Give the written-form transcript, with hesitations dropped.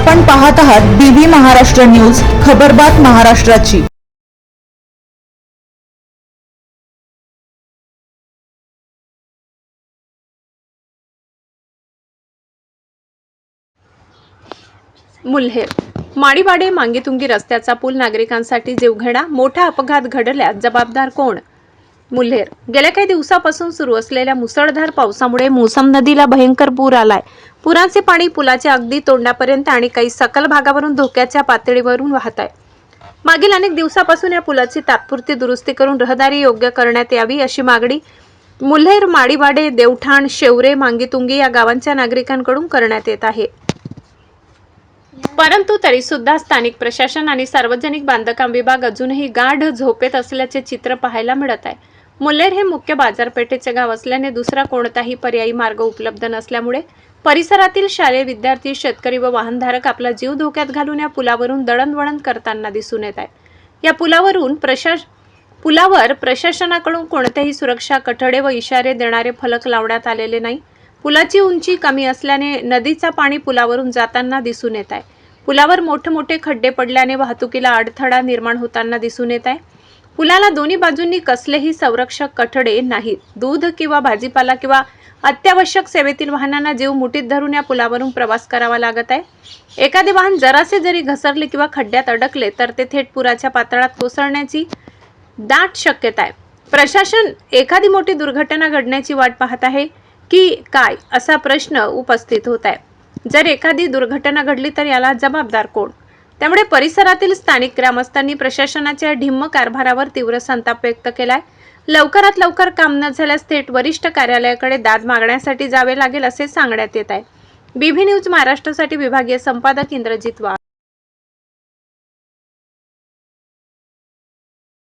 आपण पाहत आहात बीबी महाराष्ट्र न्यूज, खबरबात महाराष्ट्राची। मुल्हेर माडीवाडे मांगीतुंगी रस्त्याचा पूल नागरिकांसाठी जीवघेणा, मोठा अपघात घडल्यास जबाबदार कोण? मुल्हेर गेल्या काही दिवसापासून सुरू असलेल्या मुसळधार पावसामुळे मोसम नदीला भयंकर पूर आलाय। पुराचे पाणी पुलाच्या अगदी तोंडापर्यंत आणि काही सखल भागावरून धोक्याच्या पातळीवरून वाहत आहे। मागील अनेक दिवसापासून या पुलाची तात्पुरती दुरुस्ती करून रहदारी योग्य करण्यात यावी अशी मागणी मुल्हेर, माडीवाडे, देवठाण, शेवरे, मांगीतुंगी या गावांच्या नागरिकांकडून करण्यात येत आहे। परंतु तरी सुद्धा स्थानिक प्रशासन आणि सार्वजनिक बांधकाम विभाग अजूनही गाढ झोपेत असल्याचे चित्र पाहायला मिळत आहे। मुल्हेर हे मुख्य बाजारपेठेचे गाव असल्याने दुसरा कोणताही पर्यायी मार्ग उपलब्ध नसल्यामुळे परिसरातील शालेय विद्यार्थी, शेतकरी व वाहनधारक आपला जीव धोक्यात घालून या पुलावरून दळणवळण करताना दिसून येत आहे। या पुलावर प्रशासनाकडून कोणतेही सुरक्षा कठडे व इशारे देणारे फलक लावण्यात आलेले नाही। पुलाची उंची कमी असल्याने नदीचा पाणी पुलावरून जाताना दिसून येत आहे। पुलावर मोठे खड्डे पडल्याने वाहतुकीला अडथळा निर्माण होताना दिसून येत आहे। पुलाला दोन्ही बाजूंनी कसलेही संरक्षक कठडे नाहीत। दूध किंवा भाजीपाला किंवा अत्यावश्यक सेवेतील वाहनांना जीव मुठीत धरून या पुलावरून प्रवास करावा लागत आहे। एखादे वाहन जरासे जरी घसरले किंवा खड्ड्यात अडकले तर ते थेट पुराच्या पातळात कोसळण्याची दाट शक्यता आहे। प्रशासन एखादी मोठी दुर्घटना घडण्याची वाट पाहत आहे की काय असा प्रश्न उपस्थित होत आहे। जर एखादी दुर्घटना घडली तर याला जबाबदार कोण? त्यामुळे परिसरातील स्थानिक ग्रामस्थांनी प्रशासनाच्या ढिम्म कारभारावर तीव्र संताप व्यक्त केलाय। लवकरात लवकर काम न झाल्यास थेट वरिष्ठ कार्यालयाकडे दाद मागण्यासाठी जावे लागेल असे सांगण्यात येत आहे। बीबी न्यूज महाराष्ट्रासाठी विभागीय संपादक इंद्रजित वाघ।